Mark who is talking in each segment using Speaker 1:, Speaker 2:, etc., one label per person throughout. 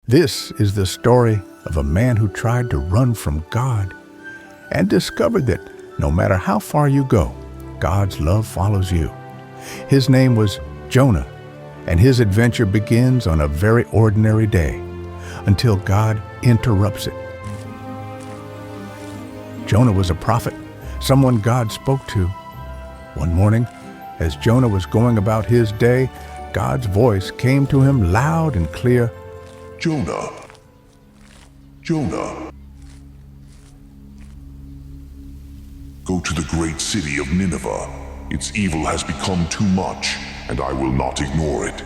Speaker 1: This is the story of a man who tried to run from God and discovered that no matter how far you go, God's love follows you. His name was Jonah, and his adventure begins on a very ordinary day until God interrupts it. Jonah was a prophet, someone God spoke to. One morning, as Jonah was going about his day, God's voice came to him loud and clear.
Speaker 2: Jonah, Jonah, go to the great city of Nineveh. Its evil has become too much, and I will not ignore it.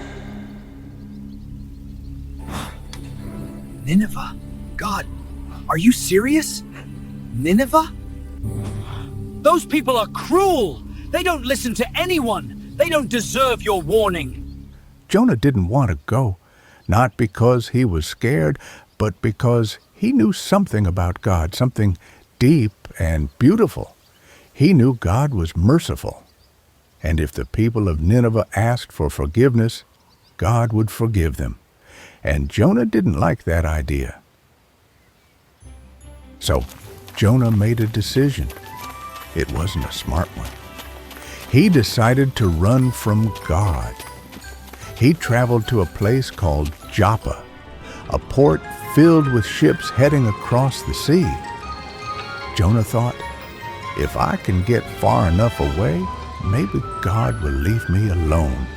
Speaker 3: Nineveh? God, are you serious? Nineveh? Those people are cruel. They don't listen to anyone. They don't deserve your warning.
Speaker 1: Jonah didn't want to go, not because he was scared, but because he knew something about God, something deep and beautiful. He knew God was merciful, and if the people of Nineveh asked for forgiveness, God would forgive them. And Jonah didn't like that idea. So Jonah made a decision. It wasn't a smart one. He decided to run from God. He traveled to a place called Joppa, a port filled with ships heading across the sea. Jonah thought, if I can get far enough away, maybe God will leave me alone.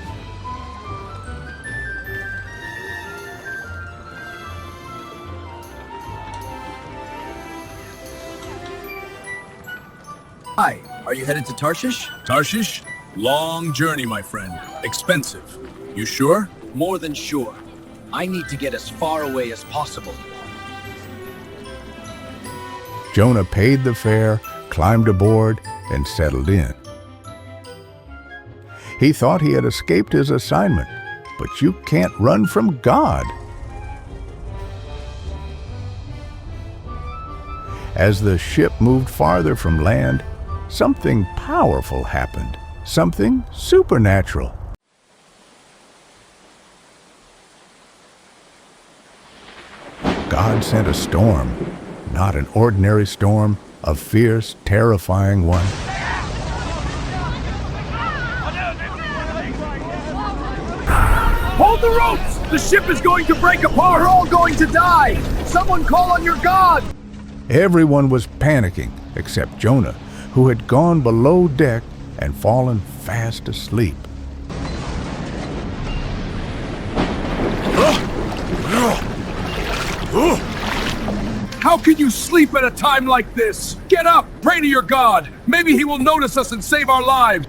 Speaker 3: Hi, are you headed to Tarshish?
Speaker 4: Tarshish? Long journey, my friend. Expensive. You sure?
Speaker 3: More than sure. I need to get as far away as possible.
Speaker 1: Jonah paid the fare, climbed aboard, and settled in. He thought he had escaped his assignment, but you can't run from God. As the ship moved farther from land, something powerful happened, something supernatural. God sent a storm, not an ordinary storm, a fierce, terrifying one.
Speaker 4: Hold the ropes! The ship is going to break apart!
Speaker 3: We're all going to die! Someone call on your God!
Speaker 1: Everyone was panicking except Jonah, who had gone below deck and fallen fast asleep.
Speaker 4: How can you sleep at a time like this? Get up! Pray to your God! Maybe he will notice us and save our lives!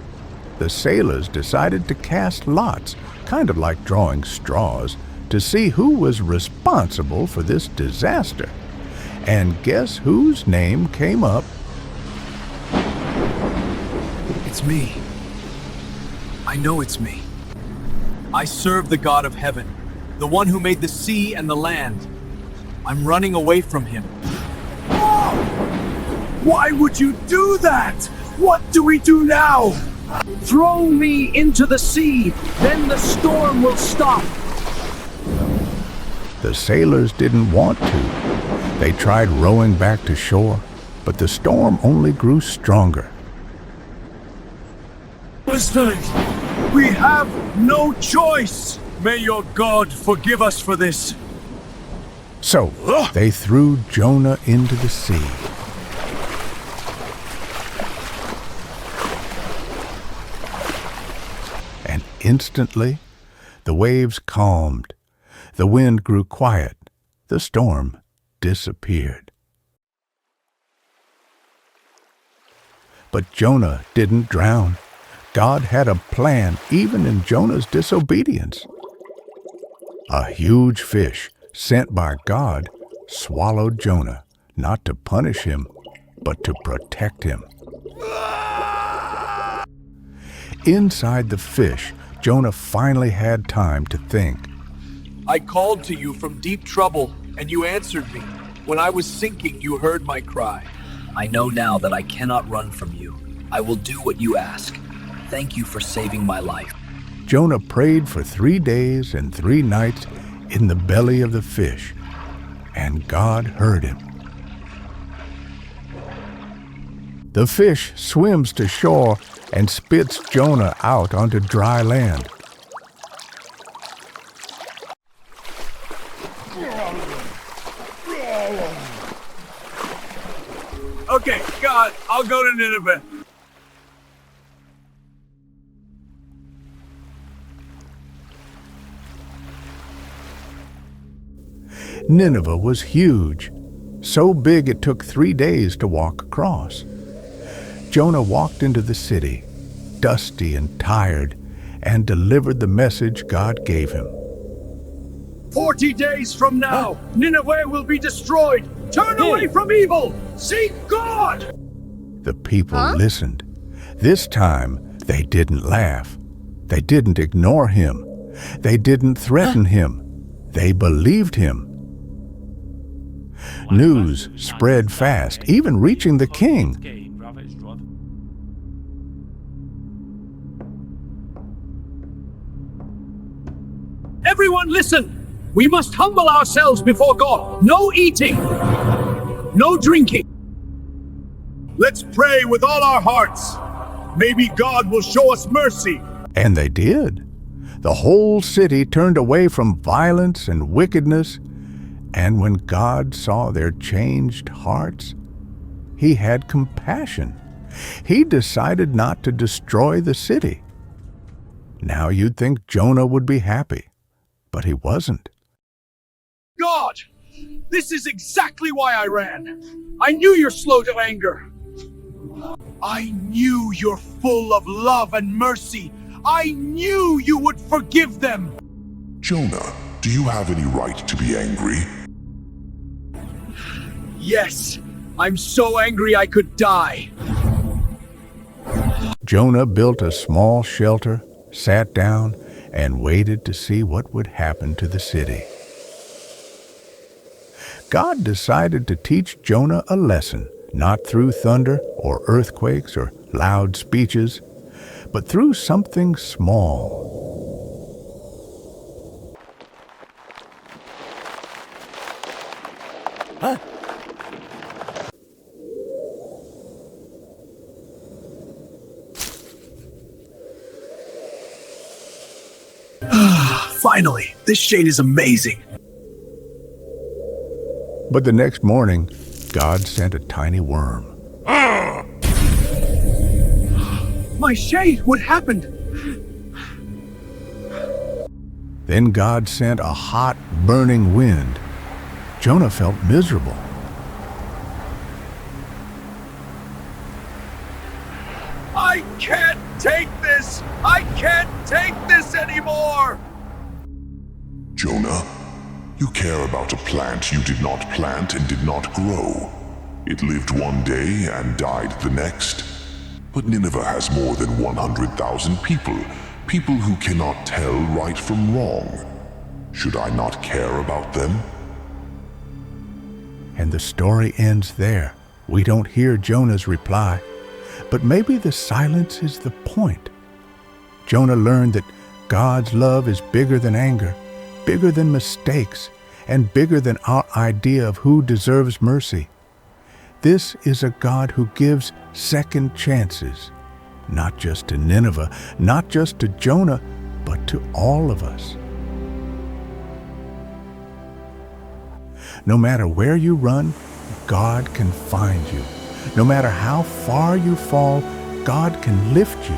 Speaker 1: The sailors decided to cast lots, kind of like drawing straws, to see who was responsible for this disaster. And guess whose name came up?
Speaker 3: It's me. I know it's me. I serve the God of heaven, the one who made the sea and the land. I'm running away from him.
Speaker 4: Why would you do that? What do we do now?
Speaker 3: Throw me into the sea, then the storm will stop.
Speaker 1: The sailors didn't want to. They tried rowing back to shore, but the storm only grew stronger.
Speaker 4: Listeners, we have no choice. May your God forgive us for this.
Speaker 1: So they threw Jonah into the sea. And instantly, the waves calmed. The wind grew quiet. The storm disappeared. But Jonah didn't drown. God had a plan even in Jonah's disobedience. A huge fish sent by God swallowed Jonah, not to punish him, but to protect him. Inside the fish, Jonah finally had time to think.
Speaker 3: I called to you from deep trouble, and you answered me. When I was sinking, you heard my cry. I know now that I cannot run from you. I will do what you ask. Thank you for saving my life.
Speaker 1: Jonah prayed for 3 days and 3 nights, in the belly of the fish, and God heard him. The fish swims to shore and spits Jonah out onto dry land.
Speaker 4: Okay, God, I'll go to Nineveh.
Speaker 1: Nineveh was huge, so big it took 3 days to walk across. Jonah walked into the city, dusty and tired, and delivered the message God gave him.
Speaker 4: 40 days from now, Nineveh will be destroyed. Turn away from evil. Seek God.
Speaker 1: The people listened. This time, they didn't laugh. They didn't ignore him. They didn't threaten him. They believed him. News spread fast, even reaching the king.
Speaker 3: Everyone listen! We must humble ourselves before God. No eating, no drinking.
Speaker 4: Let's pray with all our hearts. Maybe God will show us mercy.
Speaker 1: And they did. The whole city turned away from violence and wickedness, and when God saw their changed hearts, he had compassion. He decided not to destroy the city. Now you'd think Jonah would be happy, but he wasn't.
Speaker 4: God, this is exactly why I ran. I knew you're slow to anger. I knew you're full of love and mercy. I knew you would forgive them.
Speaker 2: Jonah, do you have any right to be angry?
Speaker 4: Yes, I'm so angry I could die.
Speaker 1: Jonah built a small shelter, sat down, and waited to see what would happen to the city. God decided to teach Jonah a lesson, not through thunder or earthquakes or loud speeches, but through something small.
Speaker 4: Finally, this shade is amazing.
Speaker 1: But the next morning, God sent a tiny worm.
Speaker 4: My shade, what happened?
Speaker 1: Then God sent a hot, burning wind. Jonah felt miserable.
Speaker 4: I can't take this! I can't take this anymore!
Speaker 2: Jonah, you care about a plant you did not plant and did not grow. It lived one day and died the next. But Nineveh has more than 100,000 people, people who cannot tell right from wrong. Should I not care about them?
Speaker 1: And the story ends there. We don't hear Jonah's reply, but maybe the silence is the point. Jonah learned that God's love is bigger than anger, bigger than mistakes, and bigger than our idea of who deserves mercy. This is a God who gives second chances, not just to Nineveh, not just to Jonah, but to all of us. No matter where you run, God can find you. No matter how far you fall, God can lift you.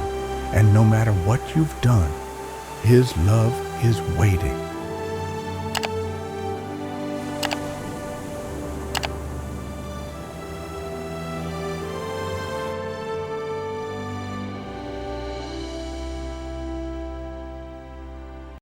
Speaker 1: And no matter what you've done, His love is waiting.